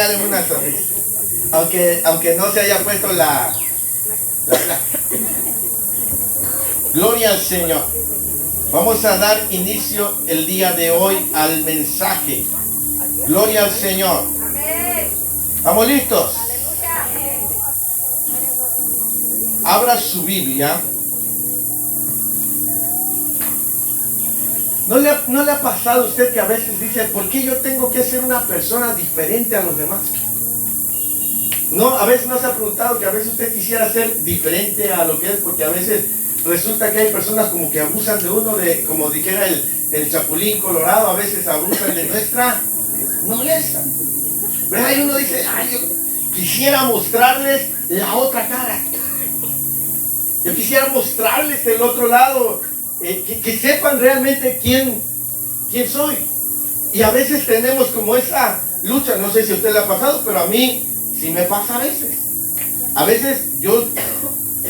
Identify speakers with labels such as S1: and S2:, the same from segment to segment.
S1: regalen una sonrisa. Aunque no se haya puesto la placa. Gloria al Señor. Vamos a dar inicio el día de hoy al mensaje. Gloria al Señor. ¿Estamos listos? Abra su Biblia. ¿No le ha pasado a usted que a veces dice, ¿por qué yo tengo que ser una persona diferente a los demás? No, a veces no se ha preguntado que a veces usted quisiera ser diferente a lo que es, porque a veces resulta que hay personas como que abusan de uno, de, como dijera el Chapulín Colorado, a veces abusan de nuestra nobleza. ¿Verdad? Y uno dice, ay, yo quisiera mostrarles la otra cara. Yo quisiera mostrarles el otro lado, que sepan realmente quién soy. Y a veces tenemos como esa lucha, no sé si a usted le ha pasado, pero a mí sí me pasa a veces. A veces yo,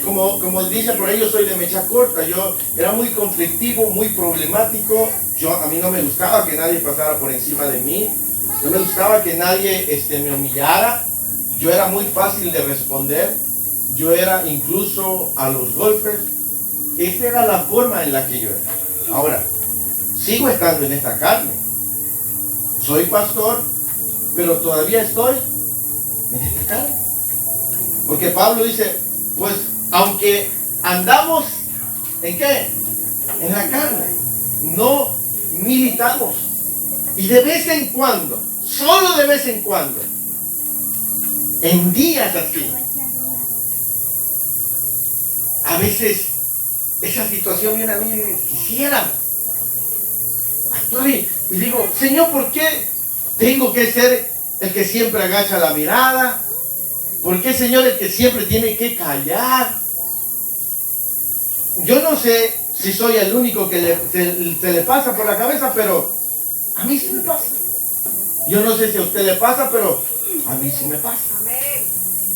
S1: como dicen por ahí, yo soy de mecha corta, yo era muy conflictivo, muy problemático. A mí no me gustaba que nadie pasara por encima de mí, no me gustaba que nadie me humillara. Yo era muy fácil de responder, yo era incluso a los golpes. Esa era la forma en la que yo era. Ahora, sigo estando en esta carne. Soy pastor, pero todavía estoy en esta carne. Porque Pablo dice, pues, aunque andamos, ¿en qué? En la carne. No militamos. Y de vez en cuando, solo de vez en cuando, en días así, a veces esa situación viene a mí y quisiera actuar y digo, Señor, ¿por qué tengo que ser el que siempre agacha la mirada? ¿Por qué, Señor, el que siempre tiene que callar? Yo no sé si soy el único que se le pasa por la cabeza, pero a mí sí me pasa. Yo no sé si a usted le pasa, pero a mí sí me pasa.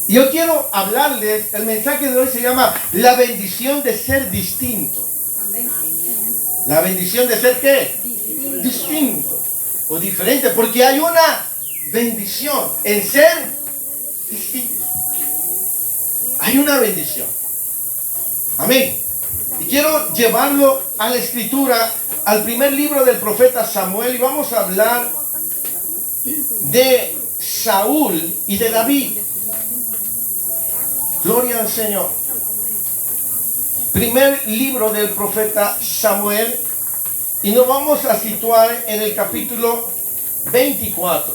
S1: Y yo quiero hablarles, el mensaje de hoy se llama la bendición de ser distinto. La bendición de ser ¿qué? Distinto o diferente, porque hay una bendición en ser distinto. Hay una bendición. Amén. Y quiero llevarlo a la escritura, al primer libro del profeta Samuel, y vamos a hablar de Saúl y de David. Gloria al Señor. Primer libro del profeta Samuel, y nos vamos a situar en el capítulo 24.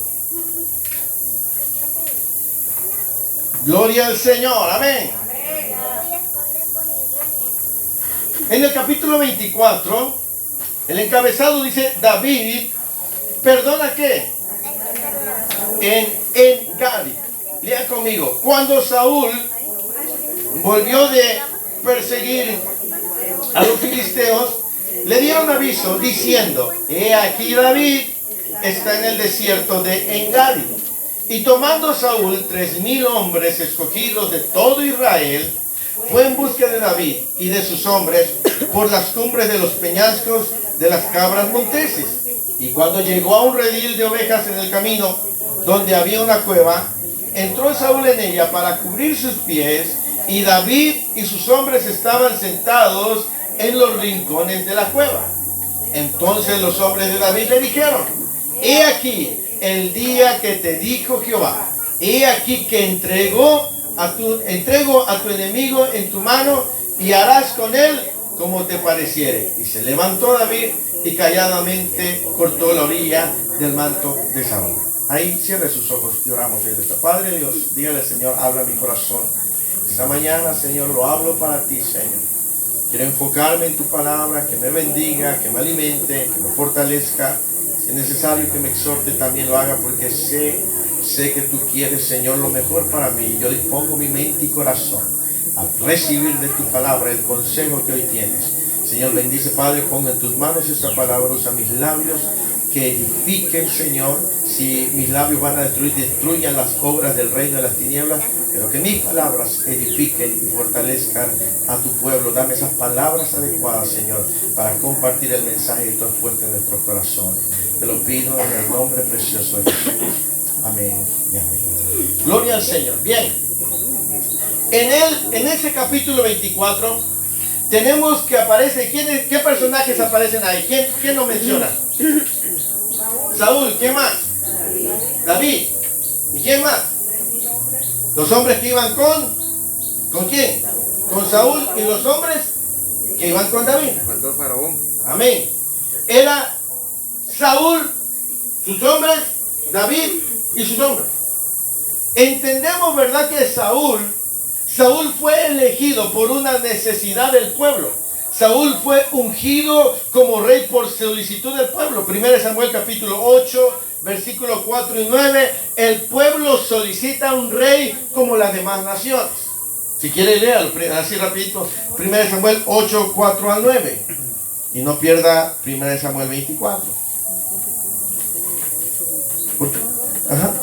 S1: Gloria al Señor, amén. En el capítulo 24, el encabezado dice, David, ¿perdona qué? En Gadi. Lea conmigo. Cuando Saúl volvió de perseguir a los filisteos, le dieron aviso diciendo, he aquí David está en el desierto de En-Gadi. Y tomando Saúl 3,000 hombres escogidos de todo Israel, fue en busca de David y de sus hombres por las cumbres de los peñascos de las cabras monteses. Y cuando llegó a un redil de ovejas en el camino, donde había una cueva, entró Saúl en ella para cubrir sus pies, y David y sus hombres estaban sentados en los rincones de la cueva. Entonces los hombres de David le dijeron, he aquí el día que te dijo Jehová, he aquí que entrego a tu enemigo en tu mano, y harás con él como te pareciere. Y se levantó David y calladamente cortó la orilla del manto de Saúl. Ahí cierre sus ojos y oramos. Padre Dios, dígale, Señor, habla mi corazón. Esta mañana, Señor, lo hablo para ti, Señor. Quiero enfocarme en tu palabra, que me bendiga, que me alimente, que me fortalezca. Si es necesario que me exhorte, también lo haga, porque sé que tú quieres, Señor, lo mejor para mí. Yo dispongo mi mente y corazón a recibir de tu palabra el consejo que hoy tienes. Señor, bendice, Padre, pongo en tus manos esta palabra, usa mis labios, que edifiquen, Señor. Si mis labios van a destruyan las obras del reino de las tinieblas, pero que mis palabras edifiquen y fortalezcan a tu pueblo. Dame esas palabras adecuadas, Señor, para compartir el mensaje que tú has puesto en nuestros corazones. Te lo pido en el nombre precioso de Jesús. Amén y amén. Gloria al Señor. Bien. En ese capítulo 24 tenemos que aparece, ¿qué personajes aparecen ahí? ¿Quién lo menciona? Saúl, ¿quién más? David. ¿Y quién más? Los hombres que iban ¿con quién? Con Saúl, y los hombres que iban con David.
S2: Faltó el faraón.
S1: Amén. Era Saúl, sus hombres, David y sus hombres. Entendemos, ¿verdad?, que Saúl fue elegido por una necesidad del pueblo. Saúl fue ungido como rey por solicitud del pueblo. 1 Samuel capítulo 8, versículos 4 y 9. El pueblo solicita un rey como las demás naciones. Si quiere leerlo así rapidito. 1 Samuel 8, 4 al 9. Y no pierda 1 Samuel 24. ¿Por qué? Ajá.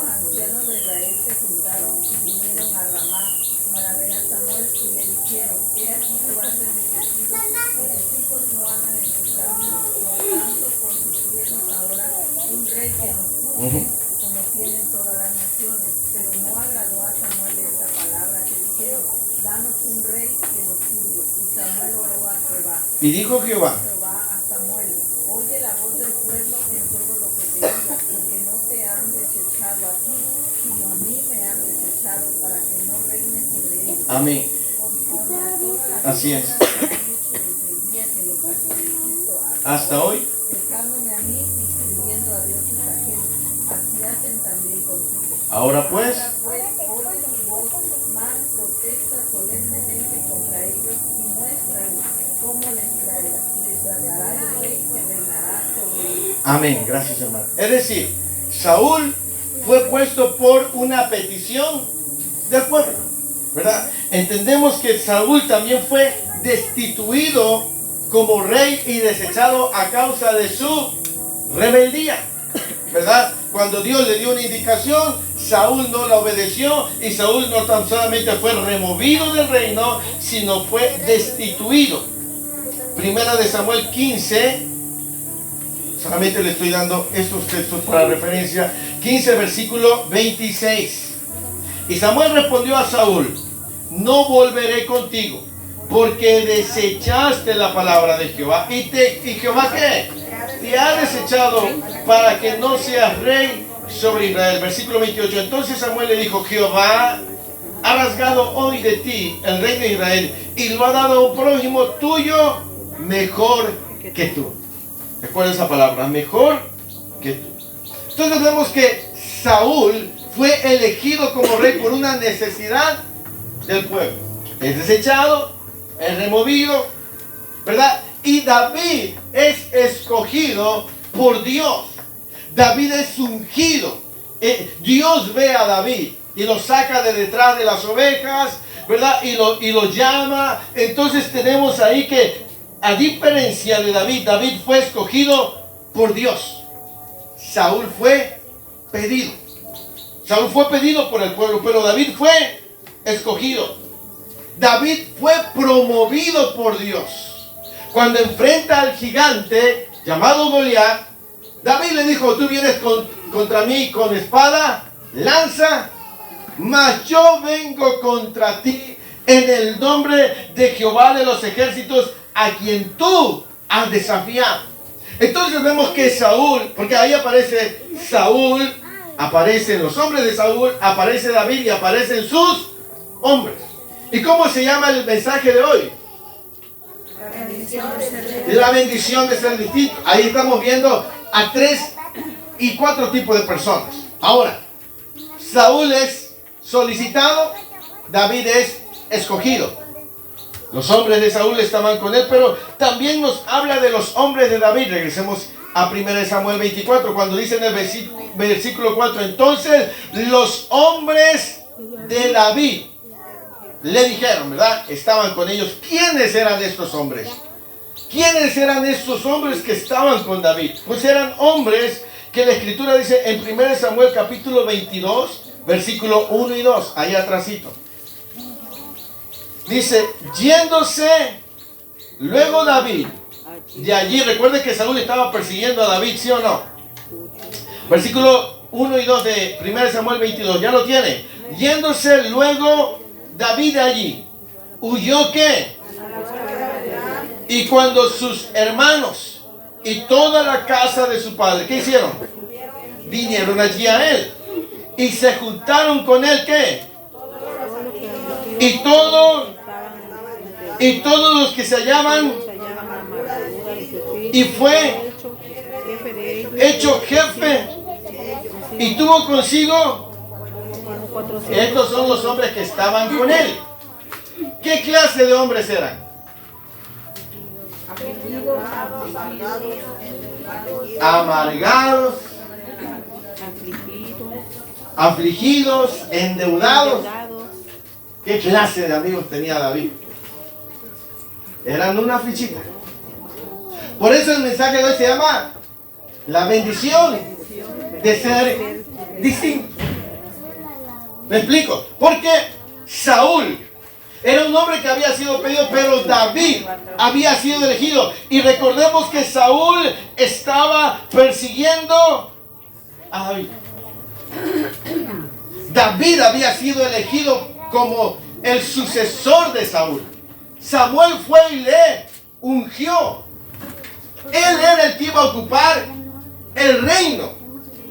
S3: Como tienen todas las naciones, pero no agradó a Samuel esta palabra que dijeron: danos un rey que nos juzgue. Y Samuel oró a Jehová.
S1: Y dijo Jehová
S3: A Samuel: oye la voz del pueblo en todo lo que te diga, porque no te han desechado a ti, sino a mí me han desechado para que no reine sobre ellos.
S1: Amén.
S3: Conforme a todas las
S1: Así es.
S3: cosas que han hecho desde el día que los saqué de Egipto
S1: Hasta hoy.
S3: dejándome a mí y sirviendo a dioses ajenos. Así hacen también contigo.
S1: Ahora pues,
S3: Oye mi voz, más protesta solemnemente contra ellos y muéstrales cómo les dará el rey que reinará sobre ellos.
S1: amén, gracias hermano. Es decir, Saúl fue puesto por una petición del pueblo, ¿verdad? Entendemos que Saúl también fue destituido como rey y desechado a causa de su rebeldía, ¿verdad? Cuando Dios le dio una indicación, Saúl no la obedeció, y Saúl no tan solamente fue removido del reino, sino fue destituido. Primera de Samuel 15, solamente le estoy dando estos textos para referencia. 15, versículo 26. Y Samuel respondió a Saúl: no volveré contigo, porque desechaste la palabra de Jehová. ¿Y Jehová qué? Te ha desechado para que no seas rey sobre Israel. Versículo 28. Entonces Samuel le dijo: Jehová ha rasgado hoy de ti el rey de Israel y lo ha dado a un prójimo tuyo mejor que tú. Recuerda esa palabra, mejor que tú. Entonces vemos que Saúl fue elegido como rey por una necesidad del pueblo. Es desechado, es removido, ¿verdad? Y David es escogido por Dios. David es ungido. Dios ve a David y lo saca de detrás de las ovejas, ¿verdad? Y lo llama. Entonces tenemos ahí que, a diferencia de David, David fue escogido por Dios. Saúl fue pedido. Saúl fue pedido por el pueblo, pero David fue escogido. David fue promovido por Dios. Cuando enfrenta al gigante llamado Goliat, David le dijo: tú vienes contra mí con espada, lanza, mas yo vengo contra ti en el nombre de Jehová de los ejércitos, a quien tú has desafiado. Entonces vemos que Saúl, porque ahí aparece Saúl, aparecen los hombres de Saúl, aparece David y aparecen sus hombres. ¿Y cómo se llama el mensaje de hoy? La bendición de ser distinto. Ahí estamos viendo a 3 y 4 tipos de personas. Ahora, Saúl es solicitado, David es escogido. Los hombres de Saúl estaban con él, pero también nos habla de los hombres de David. Regresemos a 1 Samuel 24, cuando dice en el versículo 4: entonces los hombres de David le dijeron, ¿verdad? Estaban con ellos. ¿Quiénes eran estos hombres? ¿Quiénes eran estos hombres que estaban con David? Pues eran hombres que la escritura dice en 1 Samuel capítulo 22, versículo 1 y 2, ahí atrásito. Dice: yéndose luego David de allí. Recuerde que Saúl estaba persiguiendo a David, ¿sí o no? Versículo 1 y 2 de 1 Samuel 22. ¿Ya lo tiene? Yéndose luego David de allí, ¿huyó qué? Y cuando sus hermanos y toda la casa de su padre, ¿qué hicieron? Vinieron allí a él y se juntaron con él, ¿qué? Y todos los que se hallaban, y fue hecho jefe y tuvo consigo. Estos son los hombres que estaban con él. ¿Qué clase de hombres eran? Amargados, afligidos, endeudados. ¿Qué clase de amigos tenía David? Eran una fichita. Por eso el mensaje de hoy se llama la bendición de ser distinto. ¿Me explico? Porque Saúl era un hombre que había sido pedido, pero David había sido elegido. Y recordemos que Saúl estaba persiguiendo a David. David había sido elegido como el sucesor de Saúl. Samuel fue y le ungió. Él era el que iba a ocupar el reino.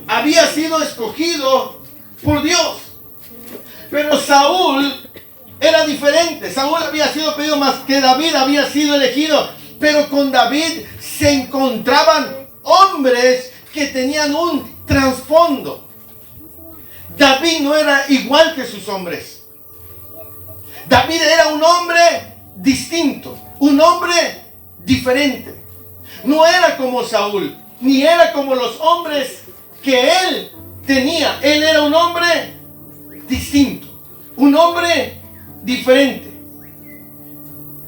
S1: Había sido escogido por Dios. Pero Saúl era diferente. Saúl había sido pedido más que David había sido elegido. Pero con David se encontraban hombres que tenían un trasfondo. David no era igual que sus hombres. David era un hombre distinto, un hombre diferente. No era como Saúl, ni era como los hombres que él tenía. Él era un hombre distinto, un hombre diferente.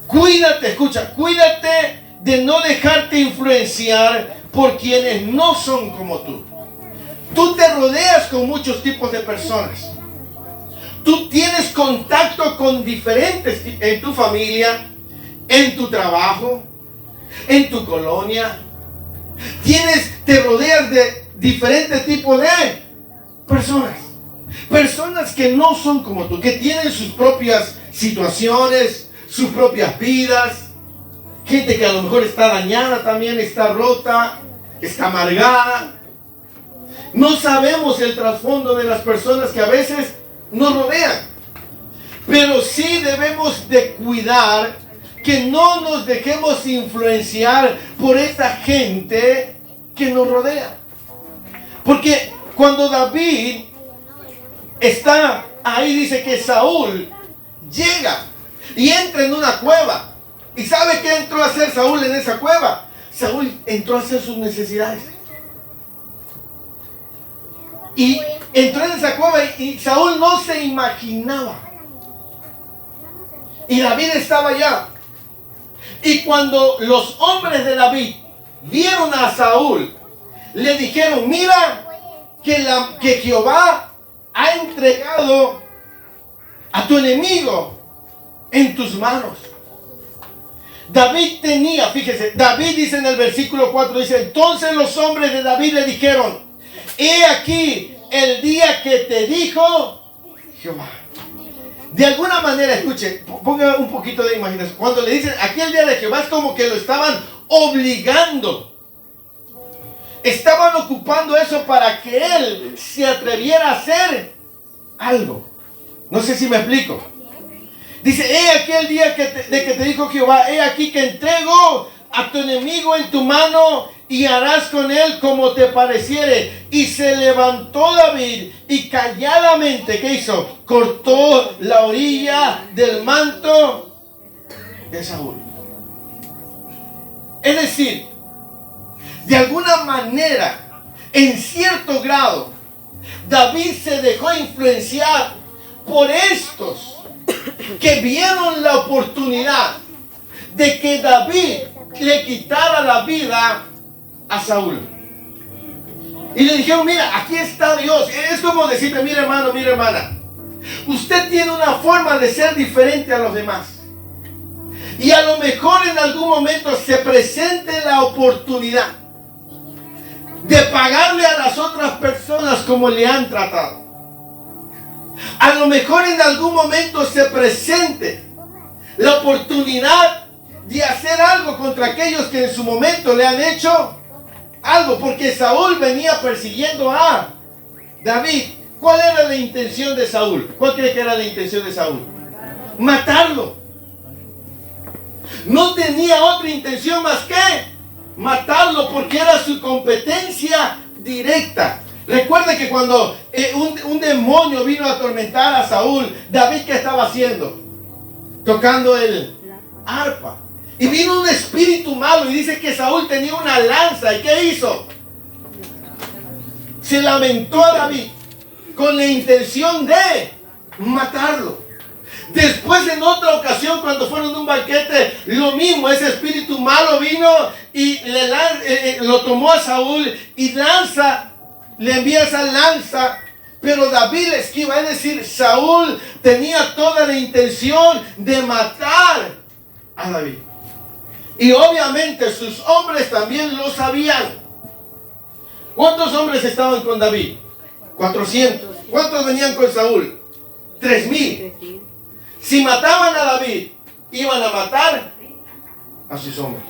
S1: Cuídate, escucha, cuídate de no dejarte influenciar por quienes no son como tú. Tú te rodeas con muchos tipos de personas. Tú tienes contacto con diferentes en tu familia, en tu trabajo, en tu colonia. Te rodeas de diferentes tipos de personas. Personas que no son como tú, que tienen sus propias situaciones, sus propias vidas. Gente que a lo mejor está dañada también, está rota, está amargada. No sabemos el trasfondo de las personas que a veces nos rodean. Pero sí debemos de cuidar que no nos dejemos influenciar por esa gente que nos rodea. Porque cuando David está ahí, dice que Saúl llega y entra en una cueva. ¿Y sabe qué entró a hacer Saúl en esa cueva? Saúl entró a hacer sus necesidades. Y entró en esa cueva y Saúl no se imaginaba. Y David estaba allá. Y cuando los hombres de David vieron a Saúl, le dijeron: mira que Jehová ha entregado a tu enemigo en tus manos. David tenía, fíjese, David dice en el versículo 4, dice: entonces los hombres de David le dijeron: he aquí el día que te dijo Jehová. De alguna manera, escuche, ponga un poquito de imaginación. Cuando le dicen aquí el día de Jehová, es como que lo estaban obligando. Estaban ocupando eso para que él se atreviera a hacer algo. No sé si me explico. Dice: he aquí el día de que te dijo Jehová, he aquí que entrego a tu enemigo en tu mano y harás con él como te pareciere. Y se levantó David y calladamente, ¿qué hizo? Cortó la orilla del manto de Saúl. Es decir, de alguna manera, en cierto grado, David se dejó influenciar por estos que vieron la oportunidad de que David le quitara la vida a Saúl. Y le dijeron: mira, aquí está Dios. Es como decirle: mira hermano, mira hermana, usted tiene una forma de ser diferente a los demás. Y a lo mejor en algún momento se presente la oportunidad de pagarle a las otras personas como le han tratado. A lo mejor en algún momento se presente la oportunidad de hacer algo contra aquellos que en su momento le han hecho algo, porque Saúl venía persiguiendo a David. ¿Cuál era la intención de Saúl? ¿Cuál cree que era la intención de Saúl? Matarlo. No tenía otra intención más que matarlo, porque era su competencia directa. Recuerde que cuando un demonio vino a atormentar a Saúl, David, ¿qué estaba haciendo? Tocando el arpa. Y vino un espíritu malo y dice que Saúl tenía una lanza. ¿Y qué hizo? Se lamentó a David con la intención de matarlo. Después, en otra ocasión, cuando fueron a un banquete, lo mismo, ese espíritu malo vino y lo tomó a Saúl y le envía esa lanza, pero David le esquiva. Es decir, Saúl tenía toda la intención de matar a David. Y obviamente sus hombres también lo sabían. ¿Cuántos hombres estaban con David? 400. ¿Cuántos venían con Saúl? 3000. Si mataban a David, iban a matar a sus hombres.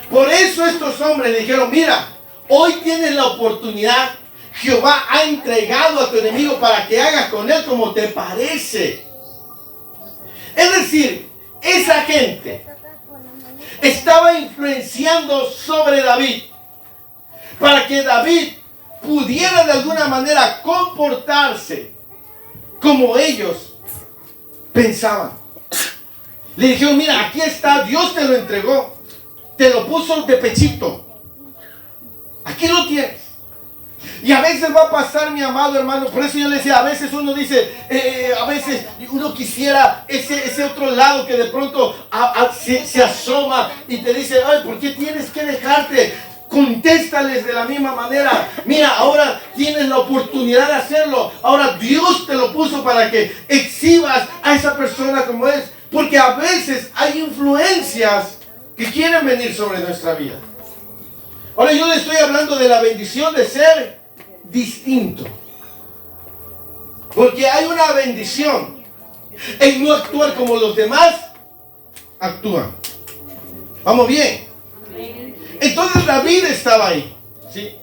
S1: Por eso estos hombres le dijeron: mira, hoy tienes la oportunidad. Jehová ha entregado a tu enemigo para que hagas con él como te parece. Es decir, esa gente estaba influenciando sobre David para que David pudiera de alguna manera comportarse como ellos pensaban. Le dijeron: mira, aquí está, Dios te lo entregó, te lo puso de pechito, aquí lo tienes. Y a veces va a pasar, mi amado hermano, por eso yo le decía, a veces uno dice, a veces uno quisiera ese otro lado que de pronto se asoma y te dice: ay, ¿por qué tienes que dejarte? Contéstales de la misma manera. Mira, ahora tienes la oportunidad de hacerlo. Ahora Dios te lo puso para que exhibas a esa persona como es. Porque a veces hay influencias que quieren venir sobre nuestra vida. Ahora yo le estoy hablando de la bendición de ser distinto. Porque hay una bendición en no actuar como los demás actúan. ¿Vamos bien? Entonces David estaba ahí, ¿sí?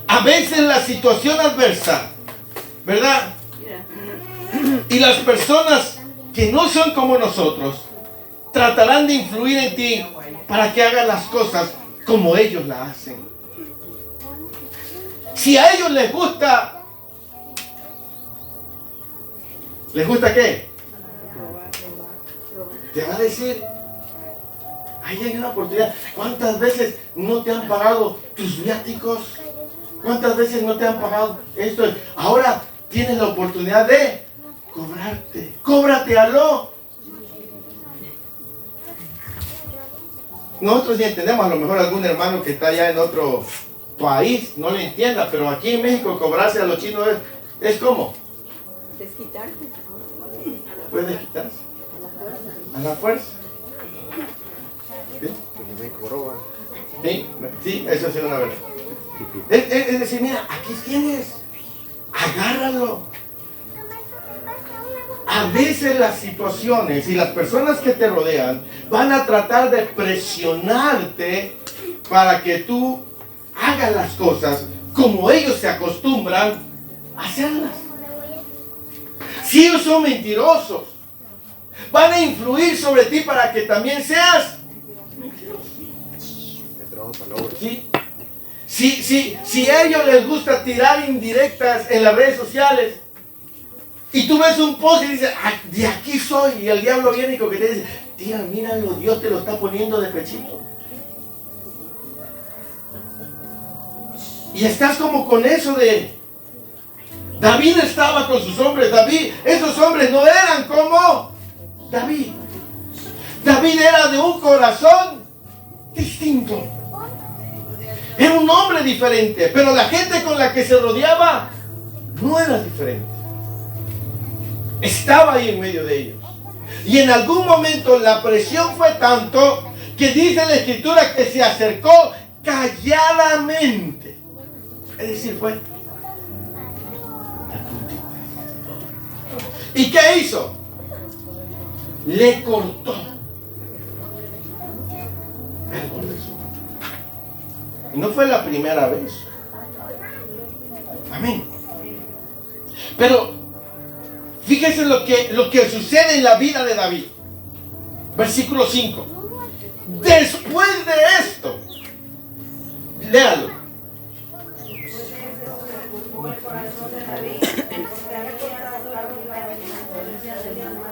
S1: A veces la situación adversa, ¿verdad? Y las personas que no son como nosotros tratarán de influir en ti para que hagas las cosas como ellos la hacen. Si a ellos les gusta qué? Te va a decir: ahí hay una oportunidad. ¿Cuántas veces no te han pagado tus viáticos? ¿Cuántas veces no te han pagado esto? Ahora tienes la oportunidad de cobrarte. Cóbrate, aló. Nosotros ya entendemos, a lo mejor algún hermano que está allá en otro país no le entienda, pero aquí en México cobrarse a los chinos es como
S2: desquitarse.
S1: ¿Puedes desquitarse? A la fuerza. ¿Sí? Sí, eso es una verdad. Es decir, mira, aquí tienes, agárralo. A veces las situaciones y las personas que te rodean van a tratar de presionarte para que tú hagas las cosas como ellos se acostumbran a hacerlas. Si ellos son mentirosos, van a influir sobre ti para que también seas ¿sí? Si a ellos les gusta tirar indirectas en las redes sociales y tú ves un post y dices: de aquí soy, y el diablo viene y que te dice: tía, míralo, Dios te lo está poniendo de pechito. Y estás como con eso de David estaba con sus hombres. Esos hombres no eran como David. David era de un corazón distinto. Era un hombre diferente, pero la gente con la que se rodeaba no era diferente. Estaba ahí en medio de ellos. Y en algún momento la presión fue tanto que dice la escritura que se acercó calladamente Es decir, fue. ¿Y qué hizo? Le cortó el corazón. Y no fue la primera vez. Amén. Pero fíjese lo que sucede en la vida de David. Versículo 5. Después de esto, léalo.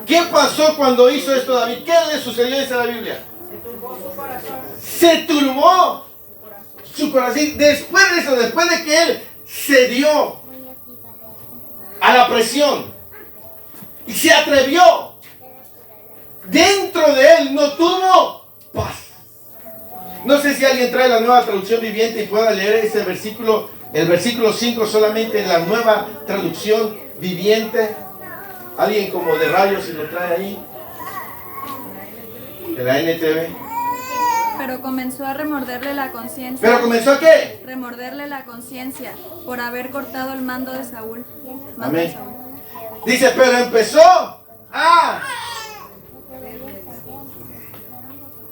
S1: ¿Qué pasó cuando hizo esto David? ¿Qué le sucedió? Dice la Biblia. Se turbó su corazón. Después de eso, después de que él cedió a la presión y se atrevió, dentro de él no tuvo paz. No sé si alguien trae la nueva traducción viviente y pueda leer ese versículo, el versículo 5 solamente en la nueva traducción viviente. Alguien como de rayos si lo trae ahí. De la NTV.
S2: Pero comenzó a remorderle la conciencia.
S1: ¿Pero comenzó a qué?
S2: Remorderle la conciencia por haber cortado el mando de Saúl.
S1: Amén. Dice, pero empezó a...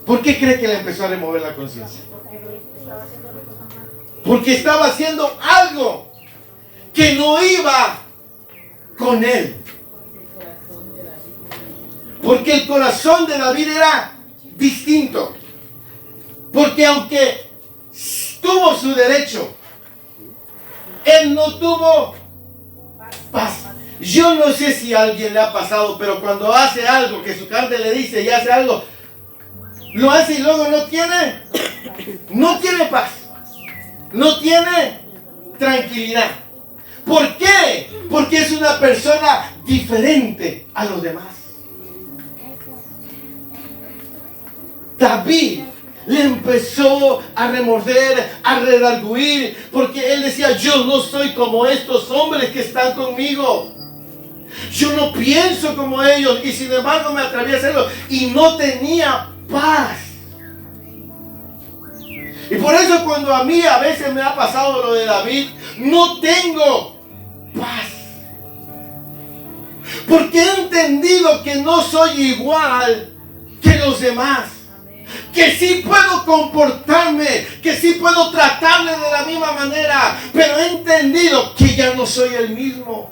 S1: ¿Por qué cree que le empezó a remover la conciencia? Porque estaba haciendo algo que no iba con él. Porque el corazón de David era distinto. Porque aunque tuvo su derecho, él no tuvo paz. Yo no sé si a alguien le ha pasado, pero cuando hace algo que su carne le dice y hace algo, lo hace y luego no tiene paz. No tiene tranquilidad. ¿Por qué? Porque es una persona diferente a los demás. David le empezó a remorder, a redarguir, porque él decía, yo no soy como estos hombres que están conmigo. Yo no pienso como ellos, y sin embargo me atreví a hacerlo, y no tenía paz. Y por eso cuando a mí a veces me ha pasado lo de David, no tengo paz. Porque he entendido que no soy igual que los demás. Que sí puedo comportarme, que sí puedo tratarle de la misma manera, pero he entendido que ya no soy el mismo.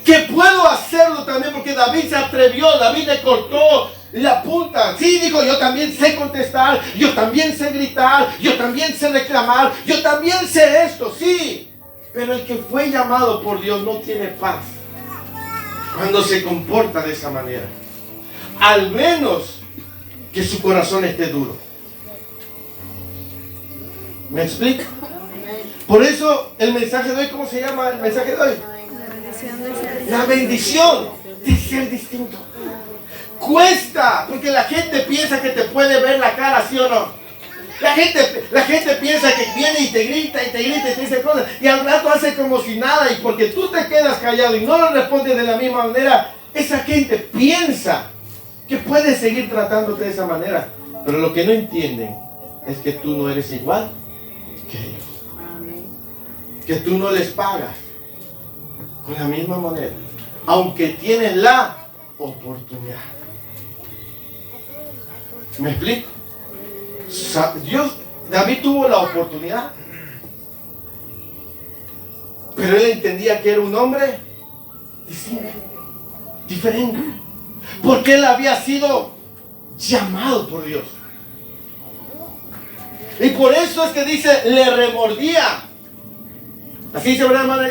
S1: Que puedo hacerlo también, porque David se atrevió, David le cortó la punta. Sí, dijo, yo también sé contestar, yo también sé gritar, yo también sé reclamar, yo también sé esto, sí. Pero el que fue llamado por Dios no tiene paz cuando se comporta de esa manera. Al menos que su corazón esté duro. ¿Me explico? Por eso el mensaje de hoy, ¿cómo se llama el mensaje de hoy? La bendición de ser distinto. Cuesta, porque la gente piensa que te puede ver la cara, ¿sí o no? La gente piensa que viene y te grita y te dice cosas, y al rato hace como si nada, y porque tú te quedas callado y no lo respondes de la misma manera, esa gente piensa que puede seguir tratándote de esa manera. Pero lo que no entienden es que tú no eres igual que ellos. Que tú no les pagas con la misma manera, aunque tienes la oportunidad. ¿Me explico? David tuvo la oportunidad, pero él entendía que era un hombre diferente. Porque él había sido llamado por Dios. Y por eso es que dice, le remordía. ¿Así dice, verdad, hermana?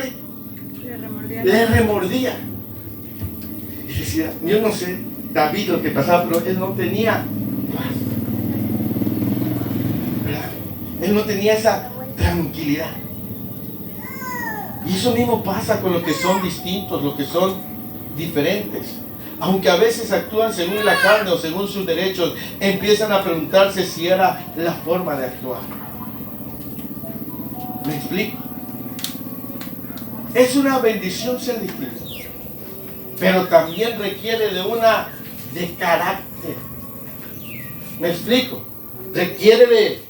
S1: Le remordía. Y decía, yo no sé, David lo que pasaba, pero él no tenía paz. ¿Verdad? Él no tenía esa tranquilidad. Y eso mismo pasa con los que son distintos, los que son diferentes. Aunque a veces actúan según la carne o según sus derechos, empiezan a preguntarse si era la forma de actuar. ¿Me explico? Es una bendición ser distinto, pero también requiere de carácter. ¿Me explico? Requiere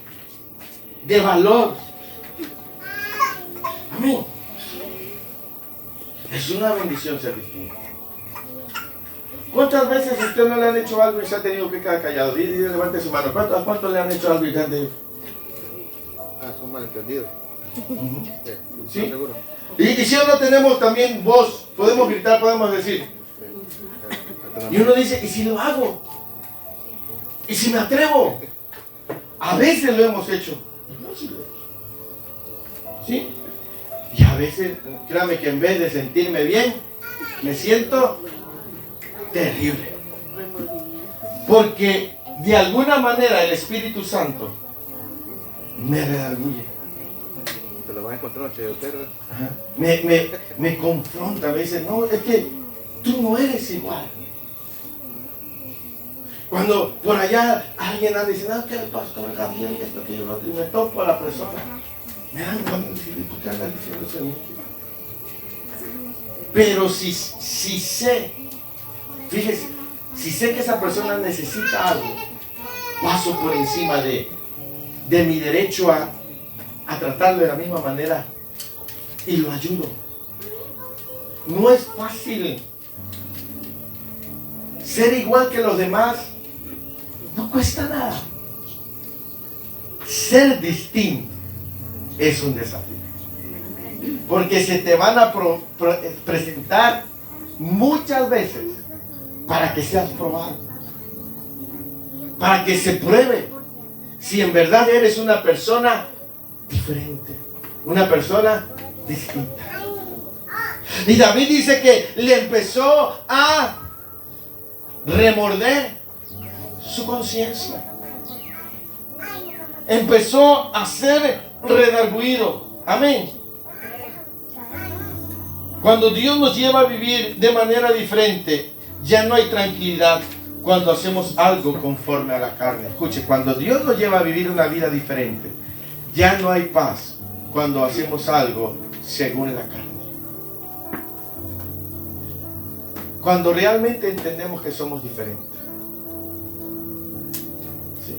S1: de valor. Amén. Es una bendición ser distinto. ¿Cuántas veces a usted no le han hecho algo y se ha tenido que quedar callado? Levante su mano. ¿A cuántos le han hecho algo y se han tenido?
S4: Son malentendidos.
S1: ¿Sí?
S4: Seguro.
S1: Y si no tenemos también voz, podemos gritar, podemos decir. Y uno dice, ¿y si lo hago? ¿Y si me atrevo? A veces lo hemos hecho. ¿Sí? Y a veces, créame que en vez de sentirme bien, me siento terrible. Porque de alguna manera el Espíritu Santo me redarguye.
S4: Te lo vas a encontrar, chayotero.
S1: Me confronta, me dice, no, es que tú no eres igual. Cuando por allá alguien anda diciendo, que el pastor Gabriel, esto que yo lo otro, y me topo a la persona, me dan ganas de decirle, ¿tú qué andas diciendo eso de mí? Pero si sé, fíjese, si sé que esa persona necesita algo, paso por encima de mi derecho a tratarlo de la misma manera y lo ayudo. No es fácil ser igual que los demás. No cuesta nada. Ser distinto es un desafío. Porque se te van a presentar muchas veces para que seas probado. Para que se pruebe si en verdad eres una persona diferente. Una persona distinta. Y David dice que le empezó a remorder su conciencia. Empezó a ser redarguido. Amén. Cuando Dios nos lleva a vivir de manera diferente, ya no hay tranquilidad cuando hacemos algo conforme a la carne. Escuche, cuando Dios nos lleva a vivir una vida diferente, ya no hay paz cuando hacemos algo según la carne. Cuando realmente entendemos que somos diferentes. Sí.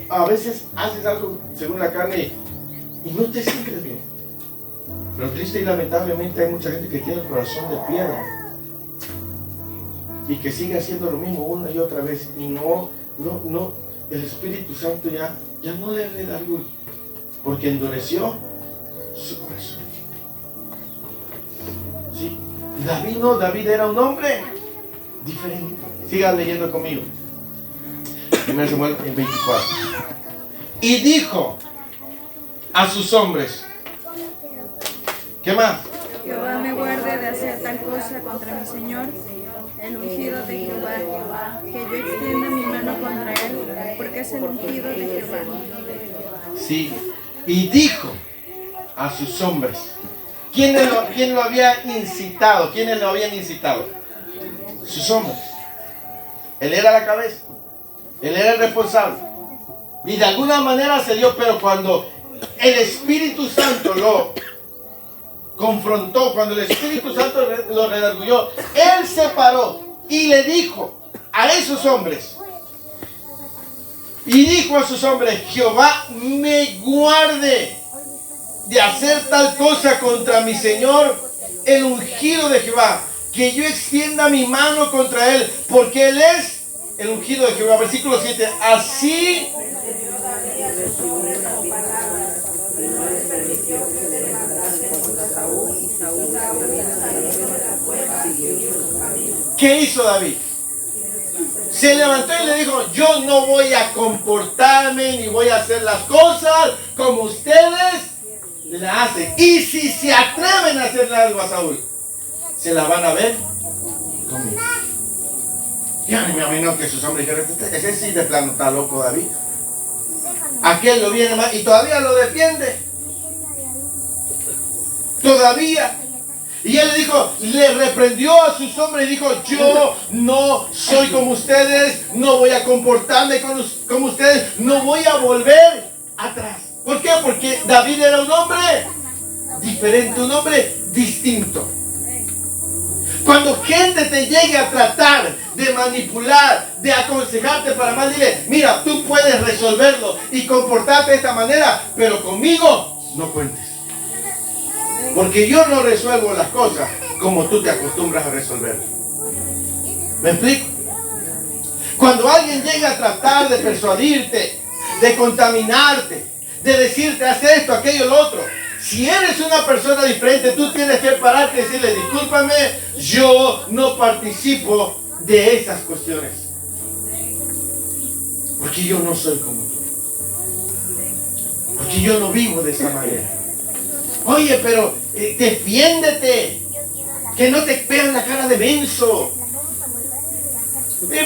S1: A veces haces algo según la carne y no te sientes bien. Pero triste y lamentablemente hay mucha gente que tiene el corazón de piedra y que sigue haciendo lo mismo una y otra vez y no, el Espíritu Santo ya no le da luz porque endureció su corazón. ¿Sí? David era un hombre diferente. Sigan leyendo conmigo. 1 Samuel 24. Y dijo a sus hombres, ¿qué más?
S2: Jehová me guarde de hacer tal cosa contra mi Señor, el ungido de Jehová, que yo extienda mi mano contra él, porque es el ungido de Jehová.
S1: Sí, y dijo a sus hombres. ¿Quién lo había incitado? ¿Quiénes lo habían incitado? Sus hombres. Él era la cabeza. Él era el responsable. Y de alguna manera se dio, pero cuando el Espíritu Santo lo confrontó, cuando el Espíritu Santo lo redarguyó, él se paró y le dijo a esos hombres, y dijo a sus hombres, Jehová me guarde de hacer tal cosa contra mi Señor, el ungido de Jehová, que yo extienda mi mano contra él, porque él es el ungido de Jehová. Versículo 7, así ¿qué hizo David? Se levantó y le dijo, yo no voy a comportarme ni voy a hacer las cosas como ustedes la hacen. Y si se atreven a hacerle algo a Saúl, se la van a ver conmigo. Ya me imagino que sus hombres dijeron, ese sí de plano está loco David. Aquel lo viene más y todavía lo defiende. Todavía. Y él le dijo, le reprendió a sus hombres y dijo, yo no soy como ustedes, no voy a comportarme como ustedes, no voy a volver atrás. ¿Por qué? Porque David era un hombre diferente, un hombre distinto. Cuando gente te llegue a tratar de manipular, de aconsejarte para mal. Dile, mira, tú puedes resolverlo y comportarte de esta manera, pero conmigo no cuentes. Porque yo no resuelvo las cosas como tú te acostumbras a resolverlas. ¿Me explico? Cuando alguien llega a tratar de persuadirte, de contaminarte, de decirte haz esto, aquello, lo otro, si eres una persona diferente, tú tienes que pararte y decirle, discúlpame, yo no participo de esas cuestiones. Porque yo no soy como tú. Porque yo no vivo de esa manera. Oye, pero defiéndete. Que no te vean la cara de menso.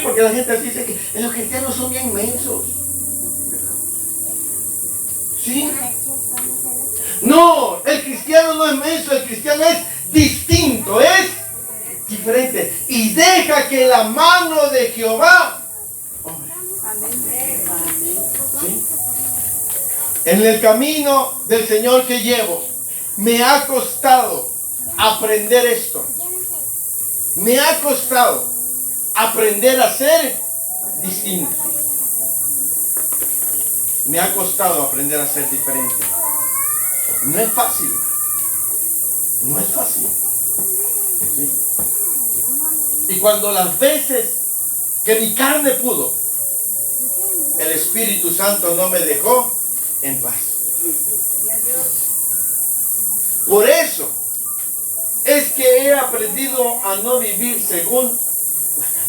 S1: Porque la gente así dice que los cristianos son bien mensos. ¿Sí? No, el cristiano no es menso, el cristiano es distinto, es diferente. Y deja que la mano de Jehová, hombre, ¿sí? En el camino del Señor que llevo, me ha costado aprender esto. Me ha costado aprender a ser distinto. Me ha costado aprender a ser diferente. No es fácil. No es fácil. ¿Sí? Y cuando las veces que mi carne pudo, el Espíritu Santo no me dejó en paz. Por eso es que he aprendido a no vivir según la carne.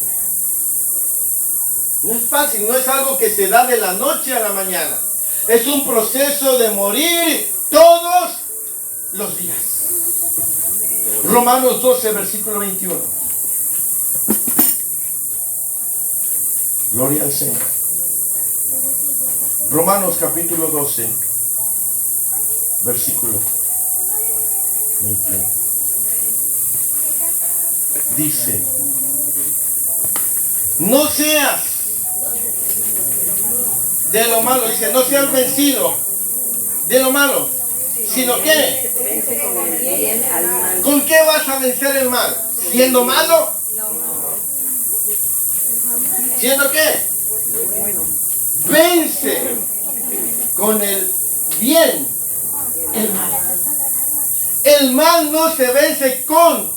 S1: No es fácil, no es algo que se da de la noche a la mañana. Es un proceso de morir todos los días. Romanos 12, versículo 21. Gloria al Señor. Romanos capítulo 12, versículo 21. Dice, no seas de lo malo, dice, no seas vencido de lo malo, sino que, ¿con qué vas a vencer el mal? ¿Siendo malo? ¿Siendo qué? Vence con el bien el mal. El mal no se vence con.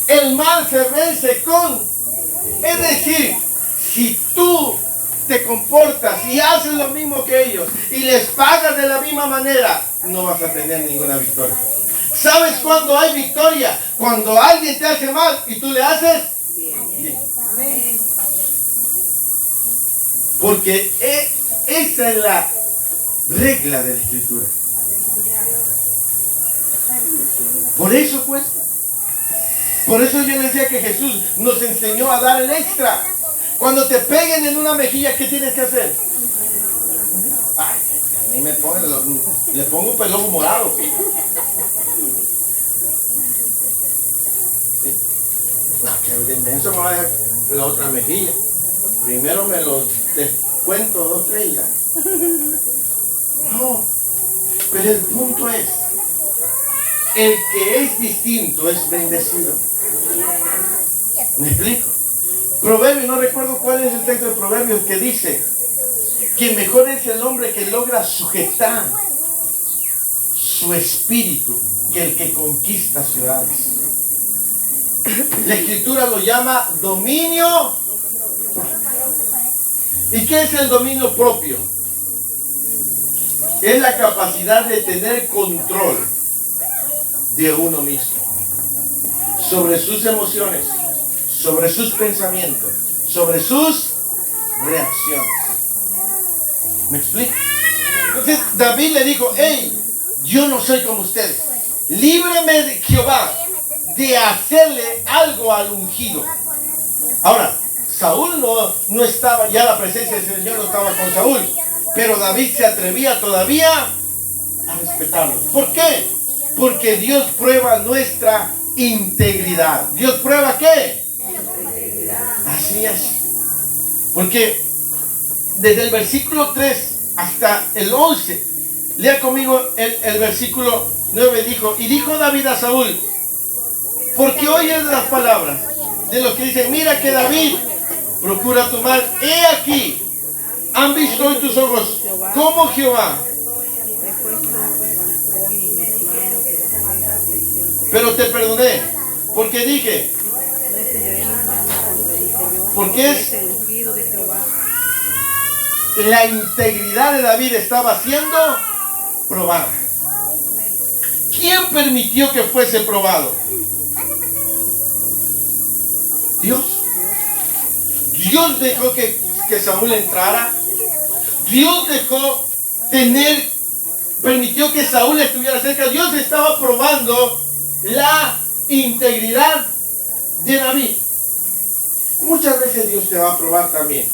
S1: El mal se vence con. Es decir, si tú te comportas y haces lo mismo que ellos y les pagas de la misma manera, no vas a tener ninguna victoria. ¿Sabes cuándo hay victoria? Cuando alguien te hace mal y tú le haces bien. Porque esa es la regla de la Escritura. Por eso cuesta. Por eso yo les decía que Jesús nos enseñó a dar el extra. Cuando te peguen en una mejilla, ¿qué tienes que hacer? Ay, a mí me ponen, le pongo un pelón morado. ¿Sí? No, que de inmenso me va a dejar la otra mejilla. Primero me lo descuento 2, 3 ya. No, pero el punto es, el que es distinto es bendecido. ¿Me explico? Proverbios, no recuerdo cuál es el texto de Proverbios que dice que mejor es el hombre que logra sujetar su espíritu que el que conquista ciudades. La Escritura lo llama dominio. ¿Y qué es el dominio propio? Es la capacidad de tener control de uno mismo sobre sus emociones, sobre sus pensamientos, sobre sus reacciones. ¿Me explico? Entonces David le dijo, hey, yo no soy como ustedes. Líbreme de Jehová de hacerle algo al ungido. Ahora, Saúl no estaba, ya la presencia del Señor no estaba con Saúl, pero David se atrevía todavía a respetarlo. ¿Por qué? Porque Dios prueba nuestra integridad. ¿Dios prueba qué? Así es. Porque desde el versículo 3 hasta el 11, lea conmigo el versículo 9, dijo, y dijo David a Saúl, ¿por qué oyes las palabras de los que dicen, mira que David procura tu mal. He aquí, han visto hoy tus ojos como Jehová. Pero te perdoné, porque dije, porque es la integridad de David estaba siendo probada. ¿Quién permitió que fuese probado? Dios. Dios dejó que Saúl entrara. Dios permitió que Saúl estuviera cerca. Dios estaba probando la integridad de David. Muchas veces Dios te va a probar también